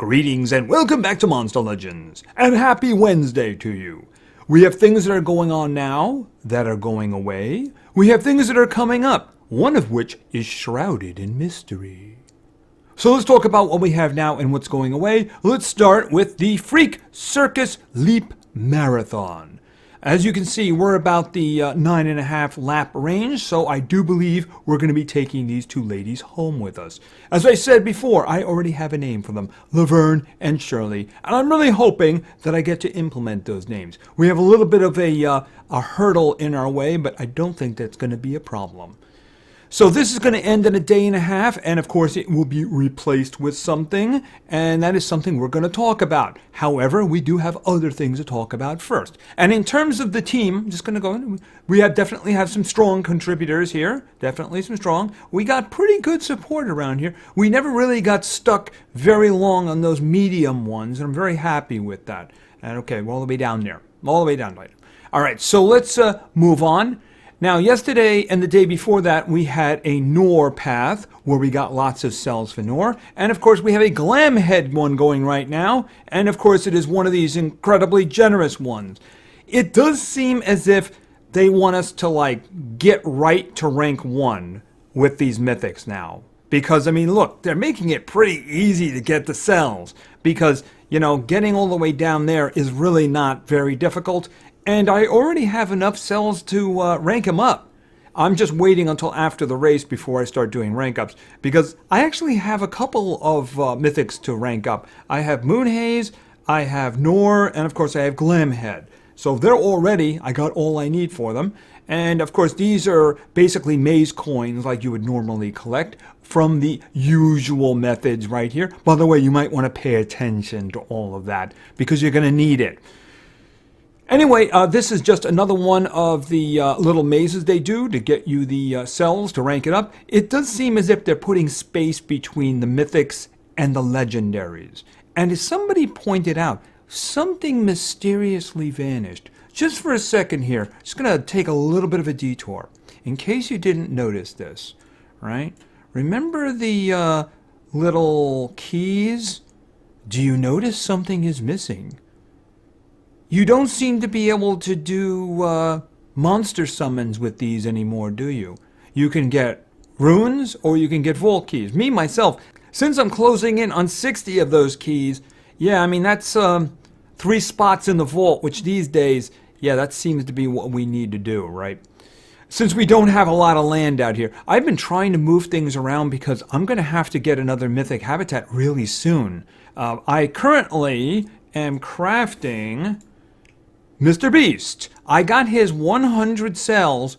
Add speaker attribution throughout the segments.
Speaker 1: Greetings and welcome back to Monster Legends, and happy Wednesday to you. We have things that are going on now that are going away. We have things that are coming up, one of which is shrouded in mystery. So let's talk about what we have now and what's going away. Let's start with the Freak Circus Leap Marathon. As you can see, we're about the 9.5 lap range, so I do believe we're going to be taking these two ladies home with us. As I said before, I already have a name for them, Laverne and Shirley, and I'm really hoping that I get to implement those names. We have a little bit of a hurdle in our way, but I don't think that's going to be a problem. So this is going to end in a day and a half, and of course it will be replaced with something, and that is something we're going to talk about. However, we do have other things to talk about first. And in terms of the team, I'm just going to go, we definitely have some strong contributors here, definitely some strong. We got pretty good support around here. We never really got stuck very long on those medium ones, and I'm very happy with that. And okay, we're all the way down there, all the way down there. All right, so let's move on. Now, yesterday and the day before that, we had a Nor path where we got lots of cells for Nor. And of course, we have a Glam Head one going right now. And of course, it is one of these incredibly generous ones. It does seem as if they want us to, get right to rank 1 with these mythics now. Because, I mean, look, they're making it pretty easy to get the cells. Because, you know, getting all the way down there is really not very difficult. And I already have enough cells to rank him up. I'm just waiting until after the race before I start doing rank ups. Because I actually have a couple of mythics to rank up. I have Moonhaze, I have Nor, and of course I have Glamhead. So they're all ready. I got all I need for them. And of course these are basically maze coins like you would normally collect from the usual methods right here. By the way, you might want to pay attention to all of that because you're going to need it. Anyway, this is just another one of the little mazes they do to get you the cells to rank it up. It does seem as if they're putting space between the mythics and the legendaries. And as somebody pointed out, something mysteriously vanished. Just for a second here, just going to take a little bit of a detour. In case you didn't notice this, right? Remember the little keys? Do you notice something is missing? You don't seem to be able to do monster summons with these anymore, do you? You can get runes or you can get vault keys. Me, myself, since I'm closing in on 60 of those keys, yeah, I mean, that's 3 spots in the vault, which these days, yeah, that seems to be what we need to do, right? Since we don't have a lot of land out here, I've been trying to move things around because I'm going to have to get another mythic habitat really soon. I currently am crafting Mr. Beast. I got his 100 cells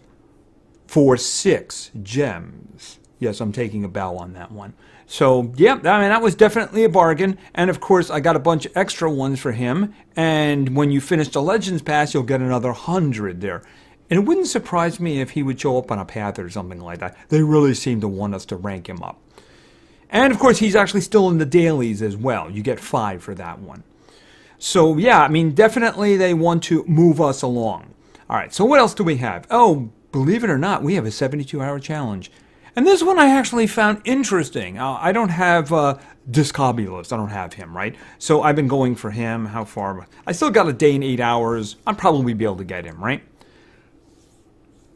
Speaker 1: for 6 gems. Yes, I'm taking a bow on that one. So, yeah, I mean, that was definitely a bargain. And, of course, I got a bunch of extra ones for him. And when you finish the Legends Pass, you'll get another 100 there. And it wouldn't surprise me if he would show up on a path or something like that. They really seem to want us to rank him up. And, of course, he's actually still in the dailies as well. You get 5 for that one. So, yeah, I mean, definitely they want to move us along. All right, so what else do we have? Oh, believe it or not, we have a 72-hour challenge. And this one I actually found interesting. I don't have Discobulus. I don't have him, right? So I've been going for him. How far? I still got a day and 8 hours. I'll probably be able to get him, right?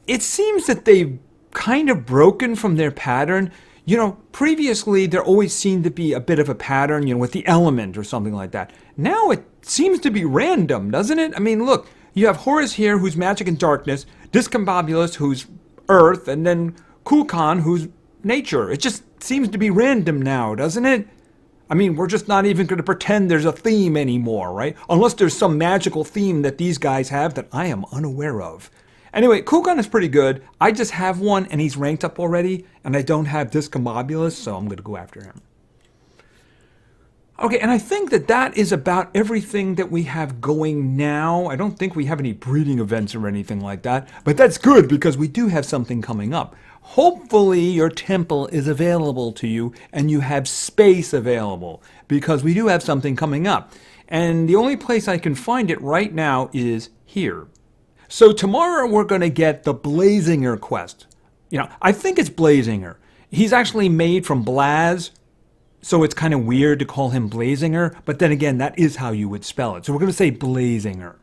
Speaker 1: It seems that they've kind of broken from their pattern. You know, previously there always seemed to be a bit of a pattern, you know, with the element or something like that. Now it seems to be random, doesn't it? I mean, look, you have Horus here, who's magic and darkness, Discombobulus, who's earth, and then Kukulkan, who's nature. It just seems to be random now, doesn't it? I mean, we're just not even going to pretend there's a theme anymore, right? Unless there's some magical theme that these guys have that I am unaware of. Anyway, Kukulkan is pretty good. I just have one, and he's ranked up already, and I don't have Discombobulus, so I'm going to go after him. Okay, and I think that is about everything that we have going now. I don't think we have any breeding events or anything like that, but that's good because we do have something coming up. Hopefully your temple is available to you and you have space available because we do have something coming up. And the only place I can find it right now is here. So tomorrow we're going to get the Blazinger quest. You know, I think it's Blazinger. He's actually made from Blaz. So it's kind of weird to call him Blazinger, but then again, that is how you would spell it. So we're going to say Blazinger.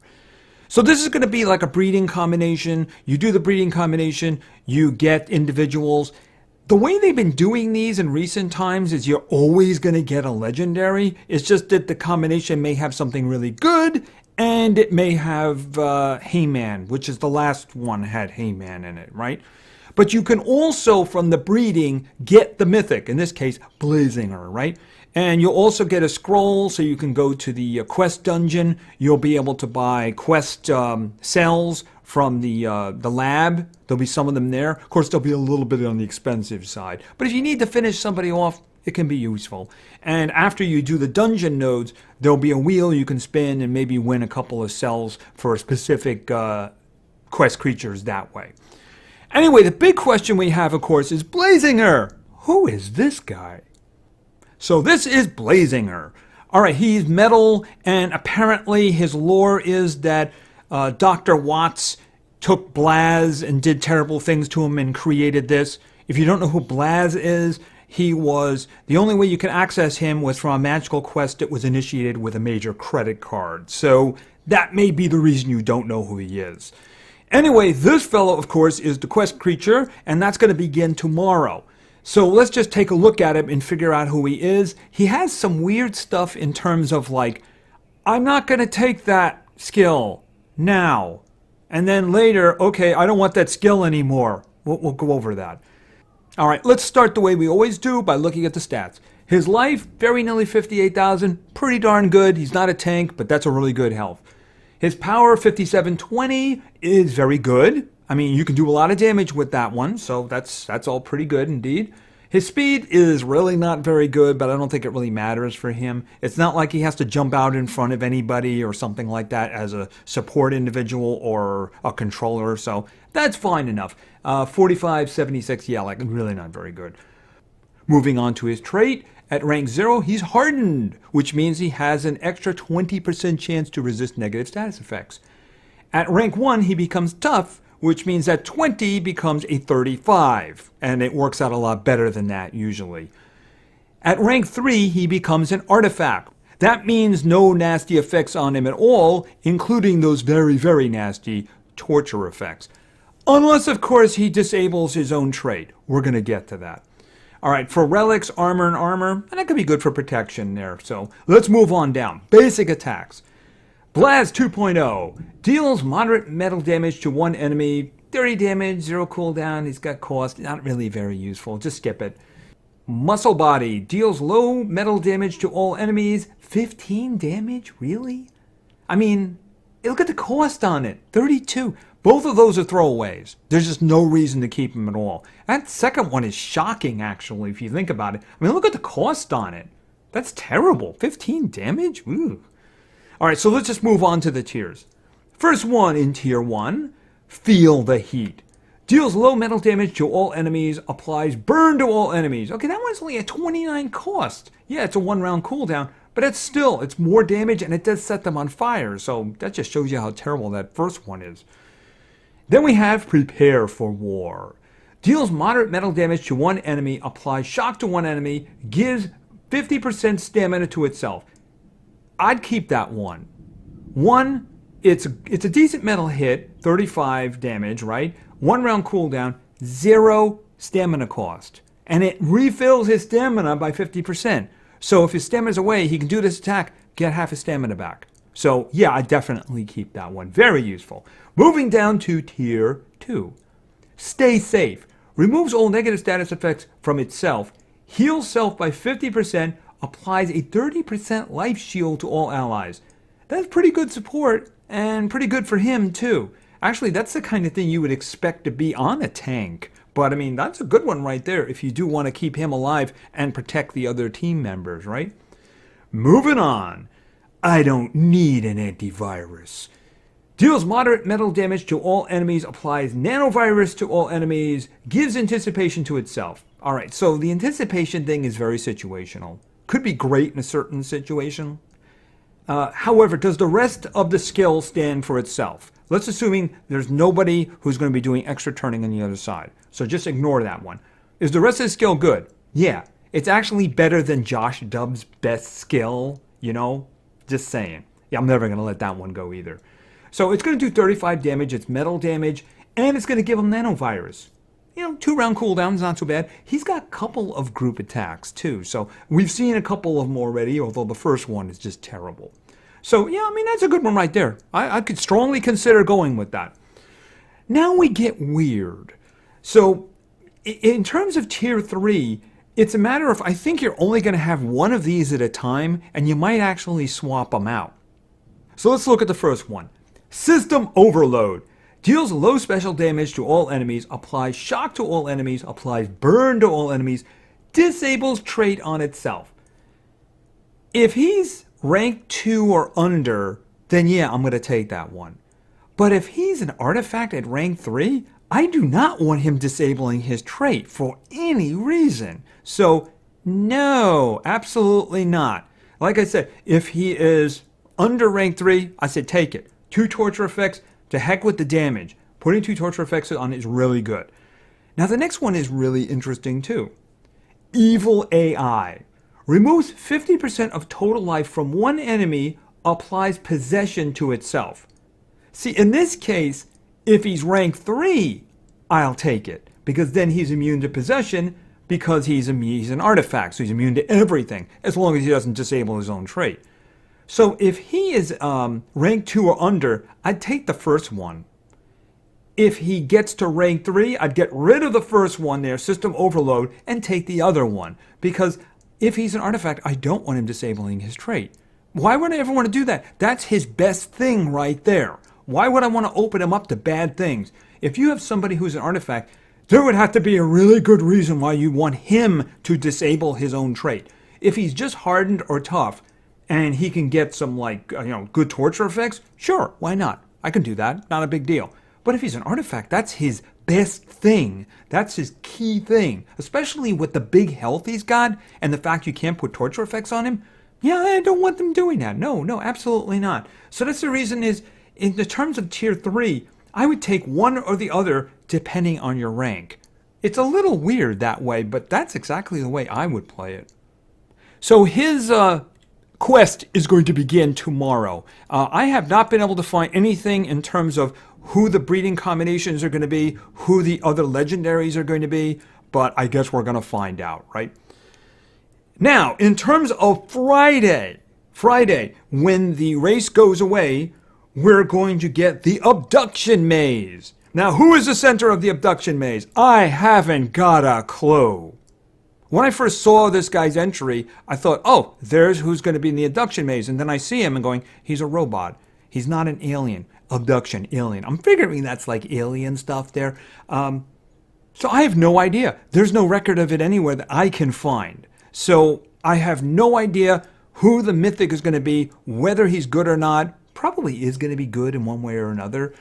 Speaker 1: So this is going to be like a breeding combination. You do the breeding combination, you get individuals. The way they've been doing these in recent times is you're always going to get a legendary. It's just that the combination may have something really good, and it may have Heyman, which is the last one had Heyman in it, right? But you can also, from the breeding, get the Mythic, in this case, Blazinger, right? And you'll also get a scroll, so you can go to the quest dungeon. You'll be able to buy quest cells from the lab. There'll be some of them there. Of course, there'll be a little bit on the expensive side. But if you need to finish somebody off, it can be useful. And after you do the dungeon nodes, there'll be a wheel you can spin and maybe win a couple of cells for specific quest creatures that way. Anyway, the big question we have, of course, is Blazinger. Who is this guy? So this is Blazinger. All right, he's metal, and apparently his lore is that Dr. Watts took Blaz and did terrible things to him and created this. If you don't know who Blaz is, he was, the only way you could access him was from a magical quest that was initiated with a major credit card. So that may be the reason you don't know who he is. Anyway, this fellow, of course, is the quest creature, and that's going to begin tomorrow. So let's just take a look at him and figure out who he is. He has some weird stuff in terms of like, I'm not going to take that skill now. And then later, okay, I don't want that skill anymore. We'll go over that. All right, let's start the way we always do by looking at the stats. His life, very nearly 58,000, pretty darn good. He's not a tank, but that's a really good health. His power, 5720, is very good. I mean, you can do a lot of damage with that one, so that's all pretty good indeed. His speed is really not very good, but I don't think it really matters for him. It's not like he has to jump out in front of anybody or something like that as a support individual or a controller, so that's fine enough. 4576, yeah, like really not very good. Moving on to his trait. At rank 0, he's hardened, which means he has an extra 20% chance to resist negative status effects. At rank 1, he becomes tough, which means that 20 becomes a 35, and it works out a lot better than that usually. At rank 3, he becomes an artifact. That means no nasty effects on him at all, including those very, very nasty torture effects. Unless, of course, he disables his own trait. We're going to get to that. All right, for relics, armor, and that could be good for protection there. So let's move on down. Basic attacks. Blaz 2.0 deals moderate metal damage to one enemy. 30 damage, 0 cooldown. He's got cost. Not really very useful. Just skip it. Muscle Body deals low metal damage to all enemies. 15 damage? Really? I mean, look at the cost on it. 32. Both of those are throwaways. There's just no reason to keep them at all. That second one is shocking, actually, if you think about it. I mean, look at the cost on it. That's terrible. 15 damage? Ooh. All right, so let's just move on to the tiers. First one in Tier 1, Feel the Heat. Deals low metal damage to all enemies, applies burn to all enemies. Okay, that one's only a 29 cost. Yeah, it's a 1-round cooldown, but it's more damage, and it does set them on fire. So that just shows you how terrible that first one is. Then we have Prepare for War. Deals moderate metal damage to one enemy, applies shock to one enemy, gives 50% stamina to itself. I'd keep that one. One, it's a decent metal hit, 35 damage, right? 1-round cooldown, 0 stamina cost. And it refills his stamina by 50%. So if his stamina's away, he can do this attack, get half his stamina back. So yeah, I definitely keep that one. Very useful. Moving down to Tier 2. Stay Safe. Removes all negative status effects from itself. Heals self by 50%. Applies a 30% life shield to all allies. That's pretty good support and pretty good for him too. Actually, that's the kind of thing you would expect to be on a tank. But I mean, that's a good one right there if you do want to keep him alive and protect the other team members, right? Moving on. I don't need an antivirus. Deals moderate metal damage to all enemies, applies nanovirus to all enemies, gives anticipation to itself. All right, so the anticipation thing is very situational. Could be great in a certain situation. However, does the rest of the skill stand for itself? Let's assuming there's nobody who's going to be doing extra turning on the other side. So just ignore that one. Is the rest of the skill good? Yeah. It's actually better than Josh Dub's best skill, you know? Just saying. Yeah, I'm never going to let that one go either. So it's going to do 35 damage, it's metal damage, and it's going to give him nanovirus. You know, 2-round cooldown is not so bad. He's got a couple of group attacks too. So we've seen a couple of them already, although the first one is just terrible. So yeah, I mean, that's a good one right there. I could strongly consider going with that. Now we get weird. So in terms of tier 3, it's a matter of, I think you're only going to have one of these at a time, and you might actually swap them out. So let's look at the first one. System Overload. Deals low special damage to all enemies, applies shock to all enemies, applies burn to all enemies, disables trait on itself. If he's rank 2 or under, then yeah, I'm going to take that one. But if he's an artifact at rank 3, I do not want him disabling his trait for any reason. So no, absolutely not. Like I said, if he is under rank 3, I said take it. 2 torture effects, to heck with the damage. Putting 2 torture effects on is really good. Now the next one is really interesting too. Evil AI. Removes 50% of total life from one enemy, applies possession to itself. See, in this case, if he's rank 3, I'll take it. Because then he's immune to possession because he's an artifact. So he's immune to everything as long as he doesn't disable his own trait. So if he is rank 2 or under, I'd take the first one. If he gets to rank 3, I'd get rid of the first one there, System Overload, and take the other one. Because if he's an artifact, I don't want him disabling his trait. Why would I ever want to do that? That's his best thing right there. Why would I want to open him up to bad things? If you have somebody who's an artifact, there would have to be a really good reason why you want him to disable his own trait. If he's just hardened or tough, and he can get some good torture effects, sure, why not? I can do that, not a big deal. But if he's an artifact, that's his best thing. That's his key thing. Especially with the big health he's got and the fact you can't put torture effects on him. Yeah, I don't want them doing that. No, absolutely not. So that's the reason is, in the terms of tier 3, I would take one or the other depending on your rank. It's a little weird that way, but that's exactly the way I would play it. So his quest is going to begin tomorrow. I have not been able to find anything in terms of who the breeding combinations are going to be, who the other legendaries are going to be, but I guess we're going to find out, right? Now, in terms of Friday, when the race goes away, we're going to get the Abduction Maze. Now, who is the center of the Abduction Maze? I haven't got a clue. When I first saw this guy's entry, I thought, oh, there's who's going to be in the Abduction Maze. And then I see him and going, he's a robot. He's not an alien. Abduction, alien. I'm figuring that's like alien stuff there. So I have no idea. There's no record of it anywhere that I can find. So I have no idea who the Mythic is going to be, whether he's good or not. Probably is going to be good in one way or another.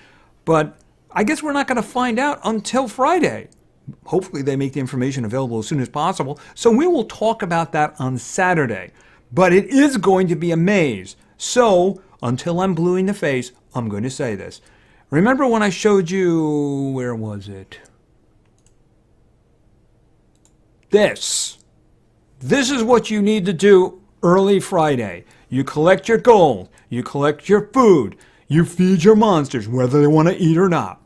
Speaker 1: But I guess we're not going to find out until Friday. Hopefully they make the information available as soon as possible. So we will talk about that on Saturday. But it is going to be a maze. So until I'm blue in the face, I'm going to say this. Remember when I showed you, where was it? This is what you need to do early Friday. You collect your gold. You collect your food. You feed your monsters, whether they want to eat or not.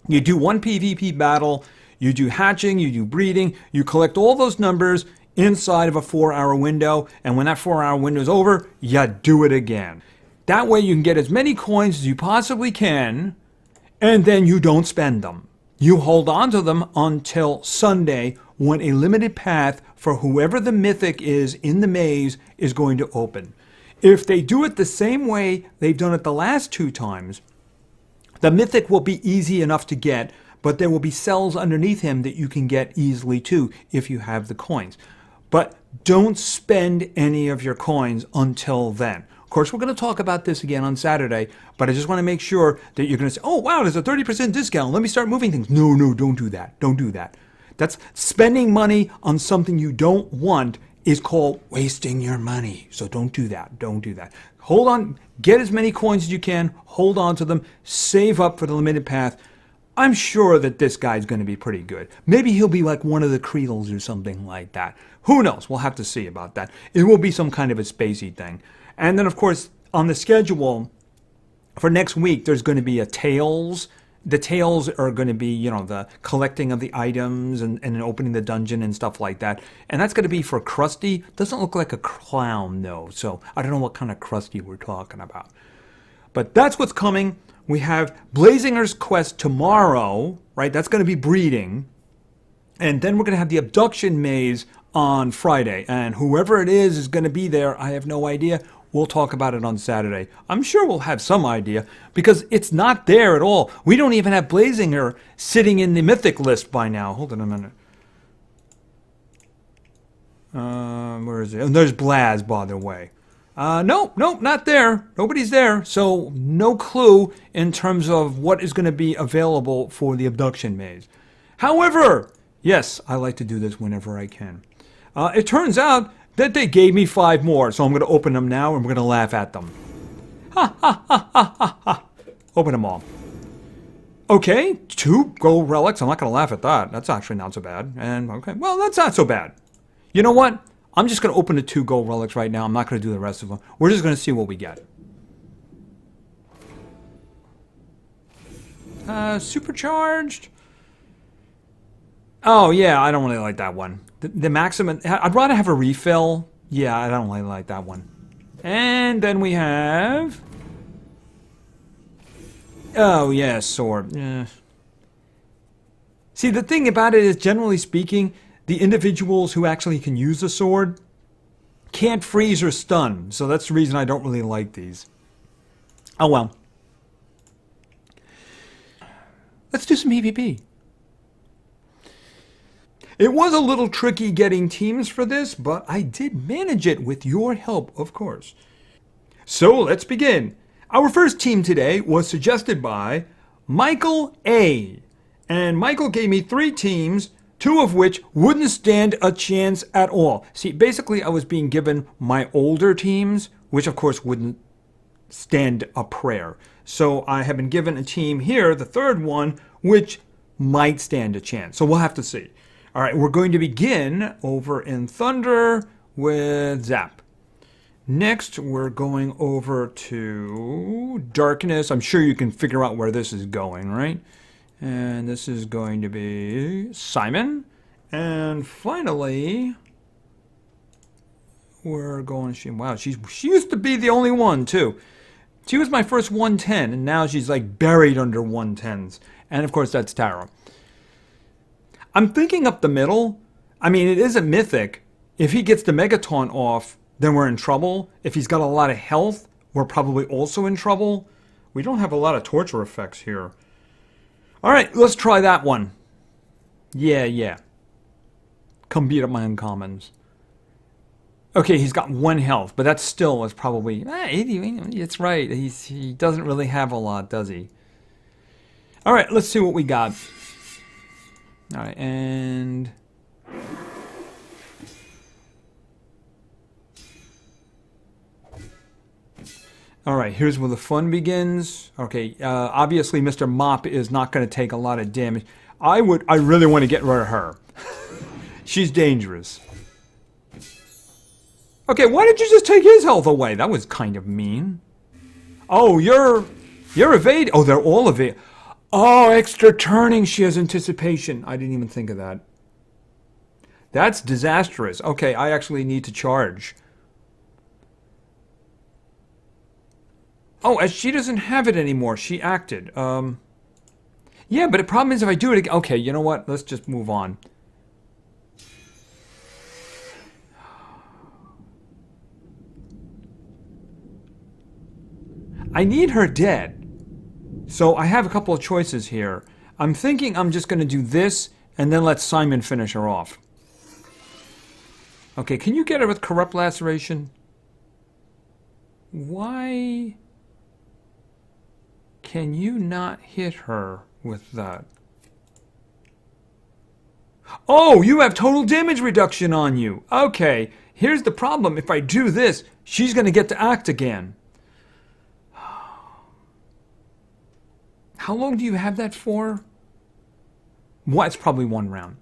Speaker 1: You do one PvP battle. You do hatching, you do breeding, you collect all those numbers inside of a 4-hour window, and when that 4-hour window is over, you do it again. That way you can get as many coins as you possibly can, and then you don't spend them. You hold on to them until Sunday, when a limited path for whoever the Mythic is in the maze is going to open. If they do it the same way they've done it the last 2 times, the Mythic will be easy enough to get, but there will be cells underneath him that you can get easily too if you have the coins. But don't spend any of your coins until then. Of course, we're going to talk about this again on Saturday, but I just want to make sure that you're going to say, oh, wow, there's a 30% discount. Let me start moving things. No, don't do that. Don't do that. That's spending money on something you don't want is called wasting your money. So don't do that. Don't do that. Hold on. Get as many coins as you can. Hold on to them. Save up for the limited path. I'm sure that this guy's going to be pretty good. Maybe he'll be like one of the Creedles or something like that. Who knows? We'll have to see about that. It will be some kind of a spacey thing. And then, of course, on the schedule for next week, there's going to be a Tales. The Tales are going to be, you know, the collecting of the items and opening the dungeon and stuff like that. And that's going to be for Krusty. Doesn't look like a clown, though. So I don't know what kind of Krusty we're talking about. But that's what's coming. We have Blazinger's quest tomorrow, right? That's going to be breeding. And then we're going to have the Abduction maze on Friday. And whoever it is going to be there. I have no idea. We'll talk about it on Saturday. I'm sure we'll have some idea because it's not there at all. We don't even have Blazinger sitting in the Mythic list by now. Hold on a minute. Where is it? Oh, there's Blaz, by the way. Nope, not there. Nobody's there. So no clue in terms of what is going to be available for the Abduction maze. However, yes, I like to do this whenever I can. It turns out that they gave me 5 more, so I'm going to open them now and we're going to laugh at them. Ha ha ha ha ha ha. Open them all. Okay, 2 gold relics. I'm not going to laugh at that. That's actually not so bad. And okay, well, that's not so bad. You know what? I'm just going to open the 2 gold relics right now. I'm not going to do the rest of them. We're just going to see what we get. Supercharged. Oh, yeah, I don't really like that one. The maximum, I'd rather have a refill. Yeah, I don't really like that one. And then we have... Oh, yeah, sword. See, the thing about it is, generally speaking, the individuals who actually can use the sword can't freeze or stun. So that's the reason I don't really like these. Oh, well. Let's do some PvP. It was a little tricky getting teams for this, but I did manage it with your help, of course. So let's begin. Our first team today was suggested by Michael A. And Michael gave me 3 teams, 2 of which wouldn't stand a chance at all. See, basically I was being given my older teams, which of course wouldn't stand a prayer. So I have been given a team here, the 3rd one, which might stand a chance. So we'll have to see. All right, we're going to begin over in Thunder with Zap. Next, we're going over to Darkness. I'm sure you can figure out where this is going, right? And this is going to be Simon. And finally, we're going... Wow, she used to be the only one, too. She was my first 110, and now she's like buried under 110s. And of course, that's Tara. I'm thinking up the middle. I mean, it is a Mythic. If he gets the Megaton off, then we're in trouble. If he's got a lot of health, we're probably also in trouble. We don't have a lot of torture effects here. All right, let's try that one. Yeah. Come beat up my uncommons. Okay, he's got 1 health, but that still is probably... it's right. He doesn't really have a lot, does he? All right, let's see what we got. All right, and... All right, here's where the fun begins. Okay, obviously Mr. Mop is not going to take a lot of damage. I really want to get rid of her. She's dangerous. Okay, why did you just take his health away? That was kind of mean. Oh, you're evade. Oh, they're all evade. Oh, extra turning. She has anticipation. I didn't even think of that. That's disastrous. Okay, I actually need to charge. Oh, as she doesn't have it anymore. She acted. Yeah, but the problem is if I do it again... Okay, you know what? Let's just move on. I need her dead. So I have a couple of choices here. I'm thinking I'm just going to do this and then let Simon finish her off. Okay, can you get her with Corrupt Laceration? Why can you not hit her with that? Oh, you have total damage reduction on you. Okay, here's the problem. If I do this, she's going to get to act again. How long do you have that for? Well, it's probably 1 round.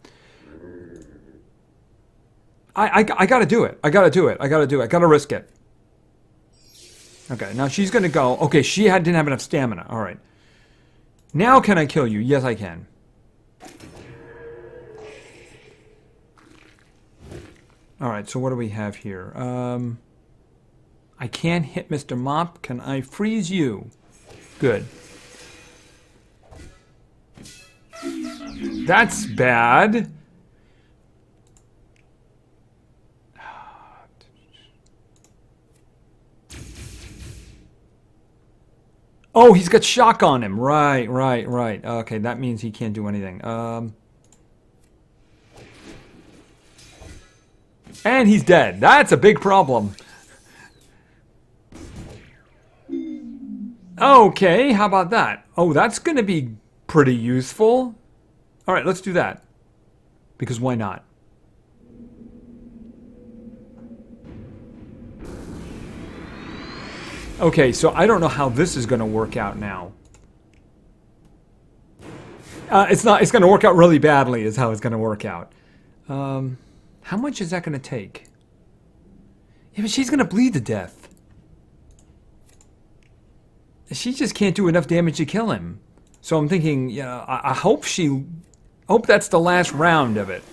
Speaker 1: I gotta do it. I gotta do it. I gotta do it. I gotta risk it. Okay, now she's gonna go. Okay, she didn't have enough stamina. All right. Now can I kill you? Yes, I can. All right, so what do we have here? I can't hit Mr. Mop. Can I freeze you? Good. That's bad. Oh, he's got shock on him. Right. Okay, that means he can't do anything. And he's dead. That's a big problem. Okay, how about that? Oh, that's going to be pretty useful. All right, let's do that. Because why not? Okay, so I don't know how this is going to work out now. It's not. It's going to work out really badly is how it's going to work out. How much is that going to take? Yeah, but she's going to bleed to death. She just can't do enough damage to kill him. So I'm thinking, you know, I hope hope that's the last round of it.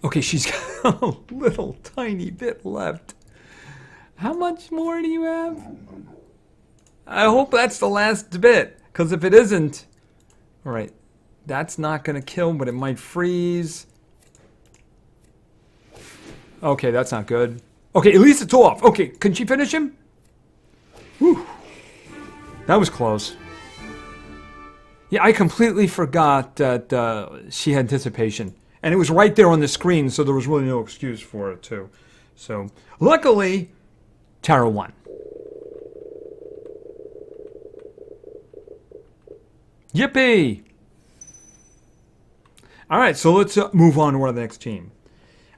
Speaker 1: Okay, she's got a little tiny bit left. How much more do you have? I hope that's the last bit, because if it isn't... Alright, that's not going to kill, but it might freeze. Okay, that's not good. Okay, at least it's off. Okay, can she finish him? Whew. That was close. Yeah, I completely forgot that she had anticipation. And it was right there on the screen, so there was really no excuse for it, too. So, luckily... Tara won. Yippee! Alright, so let's move on to our next team.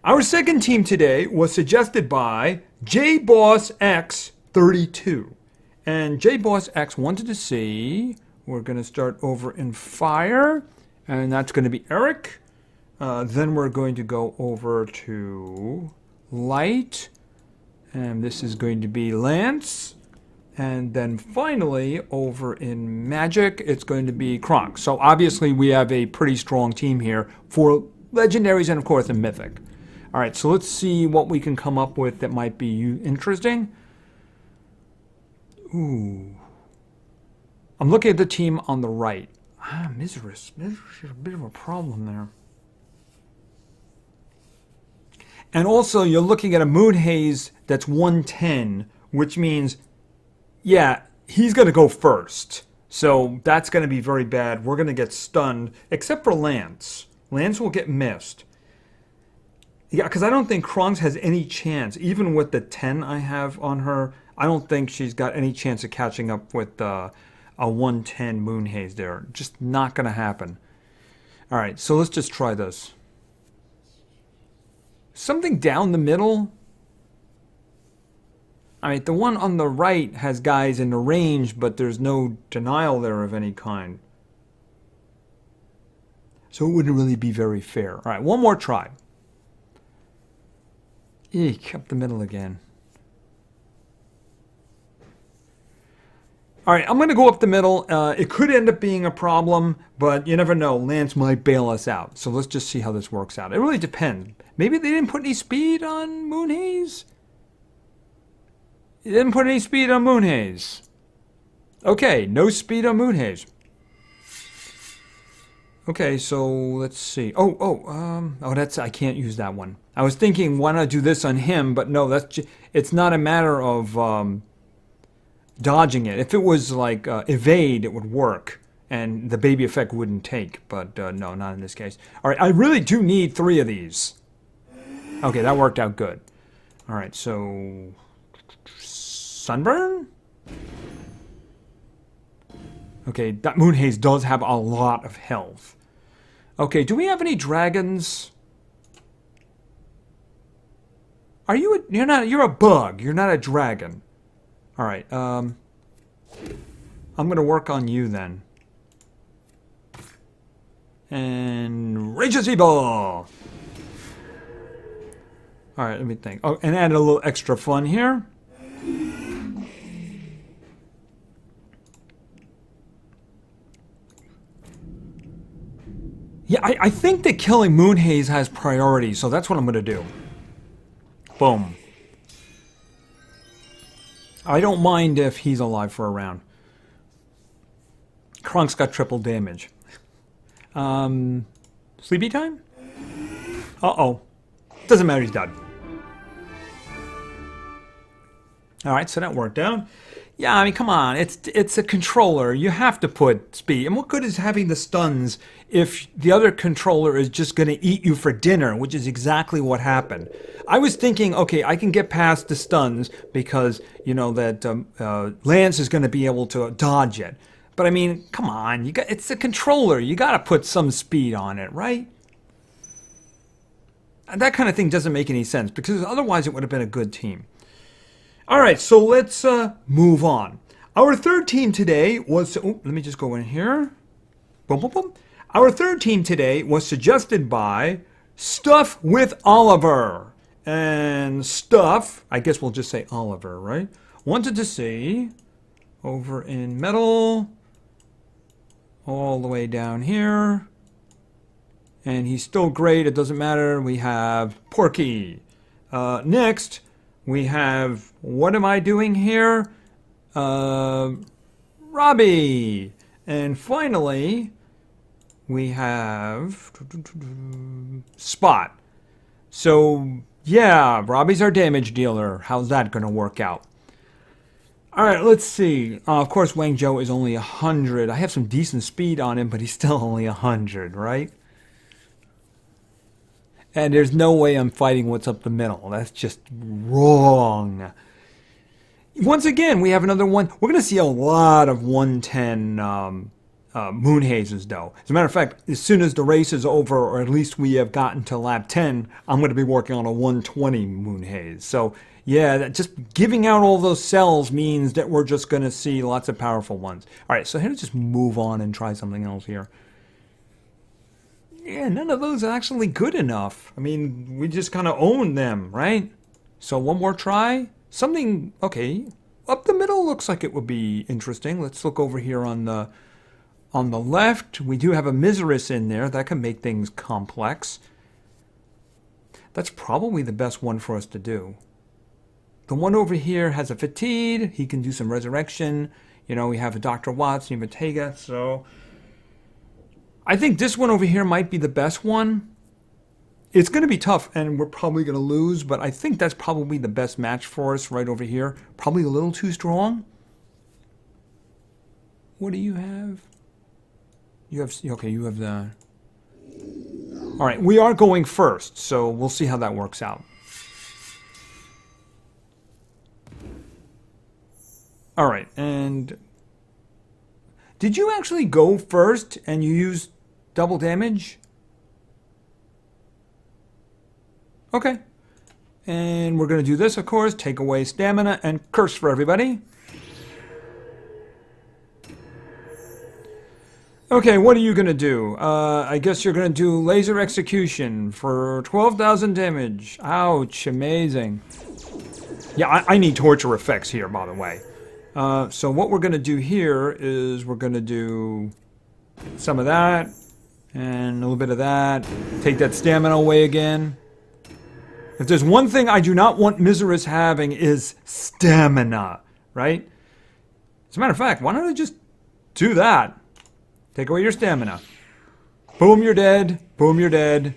Speaker 1: Our second team today was suggested by JBossX32. And JBossX wanted to see... We're going to start over in Fire. And that's going to be Eric. Then we're going to go over to Light. And this is going to be Lance. And then finally, over in Magic, it's going to be Kronk. So obviously we have a pretty strong team here for Legendaries and of course in Mythic. Alright, so let's see what we can come up with that might be interesting. Ooh. I'm looking at the team on the right. Miseris. Miseris is a bit of a problem there. And also, you're looking at a Moon Haze that's 110, which means, yeah, he's going to go first. So that's going to be very bad. We're going to get stunned, except for Lance. Lance will get missed. Yeah, because I don't think Kronk has any chance. Even with the 10 I have on her, I don't think she's got any chance of catching up with a 110 Moon Haze there. Just not going to happen. All right, so let's just try this. Something down the middle. I mean, the one on the right has guys in the range, but there's no denial there of any kind. So it wouldn't really be very fair. All right, one more try. Eek, up the middle again. All right, I'm going to go up the middle. It could end up being a problem, but you never know. Lance might bail us out. So let's just see how this works out. It really depends. Maybe they didn't put any speed on Moon Haze? They didn't put any speed on Moon Haze. Okay, no speed on Moon Haze. Okay, so let's see. Oh, that's, I can't use that one. I was thinking, why not do this on him? But no, it's not a matter of dodging it. If it was like evade, it would work. And the baby effect wouldn't take. But no, not in this case. All right, I really do need 3 of these. Okay, that worked out good. All right, so... Sunburn? Okay, that Moon Haze does have a lot of health. Okay, do we have any dragons? Are you you're a bug. You're not a dragon. All right, I'm going to work on you then. And Rachel Siebel. Alright, let me think. Oh, and add a little extra fun here. Yeah, I think that killing Moonhaze has priority, so that's what I'm going to do. Boom. I don't mind if he's alive for a round. Krunk's got triple damage. Sleepy time? Uh-oh. Doesn't matter, he's dead. Alright, so that worked out. Yeah, I mean, come on. It's a controller. You have to put speed. And what good is having the stuns if the other controller is just going to eat you for dinner, which is exactly what happened. I was thinking, okay, I can get past the stuns because, you know, that Lance is going to be able to dodge it. But I mean, come on. It's a controller. You got to put some speed on it, right? And that kind of thing doesn't make any sense because otherwise it would have been a good team. All right, so let's move on. Our third team today was... Oh, let me just go in here. Boom, boom, boom. Our third team today was suggested by Stuff with Oliver. And Stuff, I guess we'll just say Oliver, right? Wanted to see over in metal, all the way down here. And he's still great. It doesn't matter. We have Porky. Next... we have, what am I doing here? Robbie. And finally, we have Spot. So, yeah, Robbie's our damage dealer. How's that going to work out? All right, let's see. Of course, Wang Zhou is only 100. I have some decent speed on him, but he's still only 100, right? And there's no way I'm fighting what's up the middle. That's just wrong. Once again, we have another one. We're going to see a lot of 110 Moonhazes, though. As a matter of fact, as soon as the race is over, or at least we have gotten to lap 10, I'm going to be working on a 120 Moonhaze. So, yeah, just giving out all those cells means that we're just going to see lots of powerful ones. All right, so let's just move on and try something else here. Yeah, none of those are actually good enough. I mean, we just kind of own them, right? So one more try. Something, okay. Up the middle looks like it would be interesting. Let's look over here on the left. We do have a Miseris in there. That can make things complex. That's probably the best one for us to do. The one over here has a Fatigue. He can do some resurrection. You know, we have a Dr. Watts and Bottega, so... I think this one over here might be the best one. It's going to be tough, and we're probably going to lose, but I think that's probably the best match for us right over here. Probably a little too strong. What do you have? You have... Okay, you have the... All right, we are going first, so we'll see how that works out. All right, and... Did you actually go first and you used double damage? Okay. And we're going to do this, of course. Take away stamina and curse for everybody. Okay, what are you going to do? I guess you're going to do laser execution for 12,000 damage. Ouch, amazing. Yeah, I need torture effects here, by the way. So what we're going to do here is we're going to do some of that and a little bit of that. Take that stamina away again. If there's one thing I do not want Miseris having is stamina, right? As a matter of fact, why don't I just do that? Take away your stamina. Boom, you're dead. Boom, you're dead.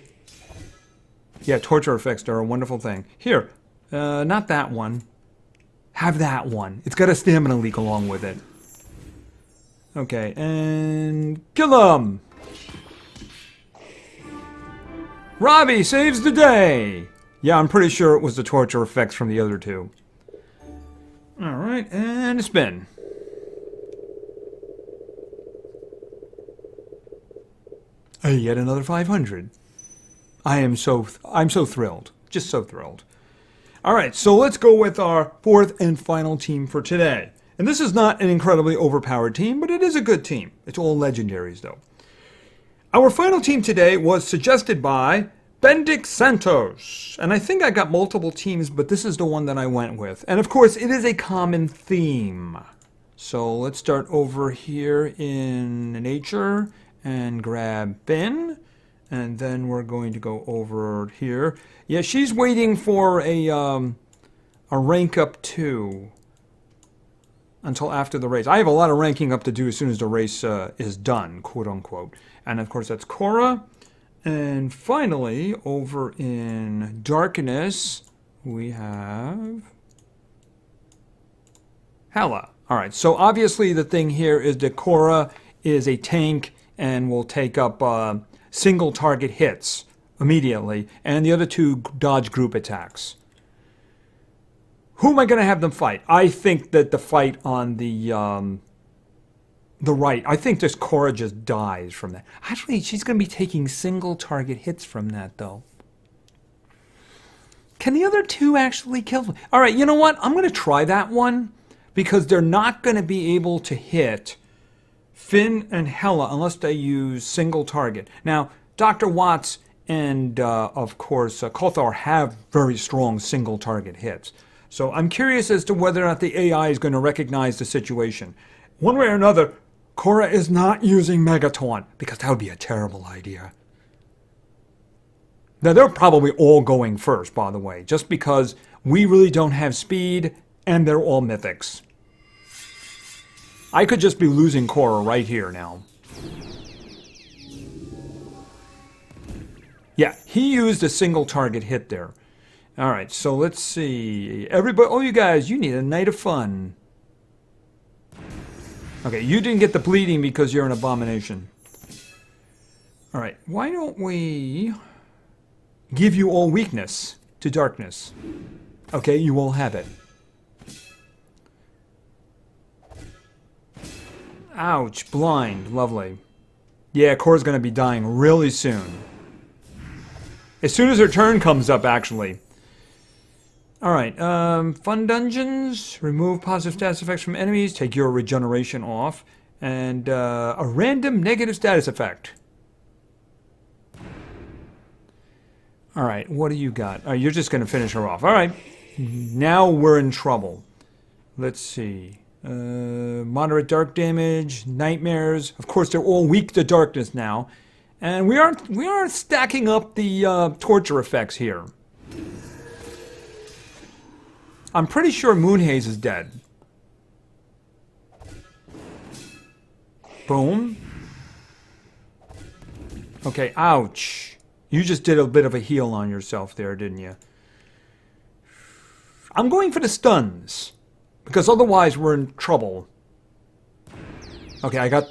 Speaker 1: Yeah, torture effects are a wonderful thing. Here, not that one. Have that one. It's got a stamina leak along with it. Okay, and kill him! Robbie saves the day! Yeah, I'm pretty sure it was the torture effects from the other two. Alright, and a spin. Hey, yet another 500. I'm so thrilled. Just so thrilled. All right, so let's go with our fourth and final team for today. And this is not an incredibly overpowered team, but it is a good team. It's all legendaries, though. Our final team today was suggested by Bendick Santos. And I think I got multiple teams, but this is the one that I went with. And of course, it is a common theme. So let's start over here in nature and grab Finn. And then we're going to go over here. Yeah, she's waiting for a rank up 2 until after the race. I have a lot of ranking up to do as soon as the race is done, quote unquote. And of course, that's Cora. And finally, over in darkness, we have Hela. All right, so obviously the thing here is that Cora is a tank and will take up single target hits immediately, and the other two dodge group attacks. Who am I going to have them fight? I think that the fight on the right, I think this Cora just dies from that. Actually, she's going to be taking single target hits from that, though. Can the other two actually kill them? All right, you know what? I'm going to try that one because they're not going to be able to hit Finn and Hela unless they use single target. Now, Dr. Watts and, of course, Kothar have very strong single target hits. So I'm curious as to whether or not the AI is going to recognize the situation. One way or another, Cora is not using Megataunt, because that would be a terrible idea. Now, they're probably all going first, by the way, just because we really don't have speed, and they're all mythics. I could just be losing Cora right here now. Yeah, he used a single target hit there. All right, so let's see. Everybody, oh, you guys, you need a night of fun. Okay, you didn't get the bleeding because you're an abomination. All right, why don't we give you all weakness to darkness? Okay, you all have it. Ouch, blind, lovely. Yeah, Cora's going to be dying really soon. As soon as her turn comes up, actually. Alright, fun dungeons, remove positive status effects from enemies, take your regeneration off, and a random negative status effect. Alright, what do you got? Oh, you're just going to finish her off. Alright, now we're in trouble. Let's see. Moderate dark damage, nightmares. Of course, they're all weak to darkness now. And we are stacking up the torture effects here. I'm pretty sure Moonhaze is dead. Boom. Okay, ouch. You just did a bit of a heal on yourself there, didn't you? I'm going for the stuns, because otherwise we're in trouble. Okay, I got...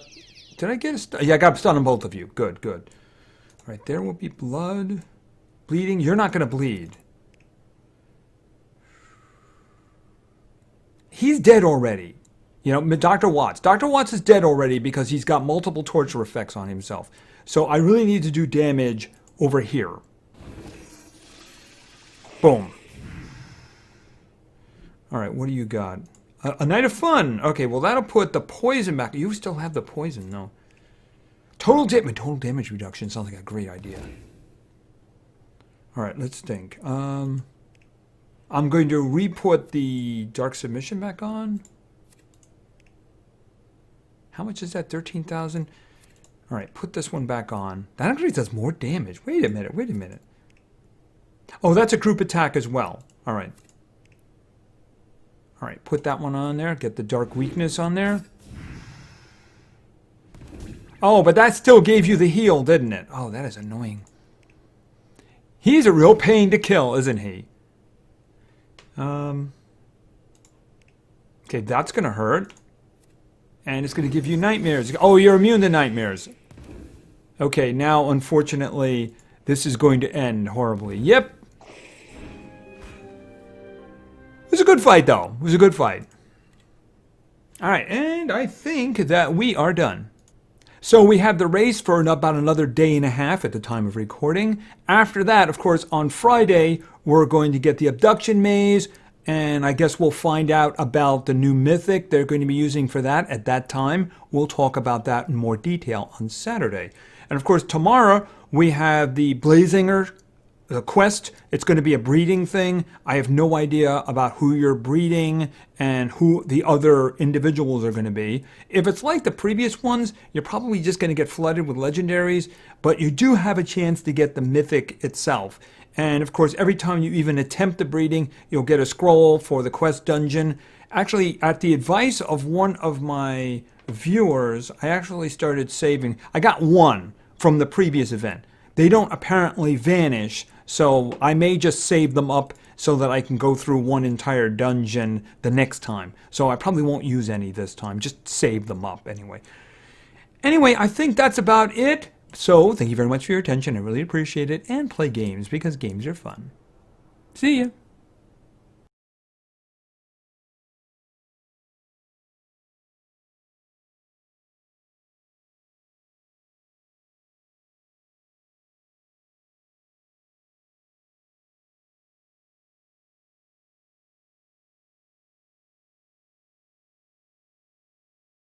Speaker 1: Did I get a stun? Yeah, I got a stun on both of you. Good, good. All right, there will be blood. Bleeding. You're not going to bleed. He's dead already. You know, Dr. Watts. Dr. Watts is dead already because he's got multiple torture effects on himself. So I really need to do damage over here. Boom. All right, what do you got? A night of fun. Okay, well, that'll put the poison back. You still have the poison, no. Total damage reduction sounds like a great idea. All right, let's think. I'm going to re-put the Dark Submission back on. How much is that? 13,000? All right, put this one back on. That actually does more damage. Wait a minute, wait a minute. Oh, that's a group attack as well. All right. All right, put that one on there. Get the Dark Weakness on there. Oh, but that still gave you the heal, didn't it? Oh, that is annoying. He's a real pain to kill, isn't he? Okay, that's going to hurt. And it's going to give you nightmares. Oh, you're immune to nightmares. Okay, now, unfortunately, this is going to end horribly. Yep. It was a good fight, though. It was a good fight. All right, and I think that we are done. So we have the race for about another day and a half at the time of recording. After that, of course, on Friday, we're going to get the Abduction maze, and I guess we'll find out about the new Mythic they're going to be using for that at that time. We'll talk about that in more detail on Saturday. And of course, tomorrow we have the Blazinger quest. It's going to be a breeding thing. I have no idea about who you're breeding and who the other individuals are going to be. If it's like the previous ones, you're probably just going to get flooded with legendaries, but you do have a chance to get the Mythic itself. And of course, every time you even attempt the breeding, you'll get a scroll for the quest dungeon. Actually, at the advice of one of my viewers, I actually started saving. I got one from the previous event. They don't apparently vanish, so I may just save them up so that I can go through one entire dungeon the next time. So I probably won't use any this time, just save them up anyway. Anyway, I think that's about it. So thank you very much for your attention. I really appreciate it. And play games because games are fun. See ya.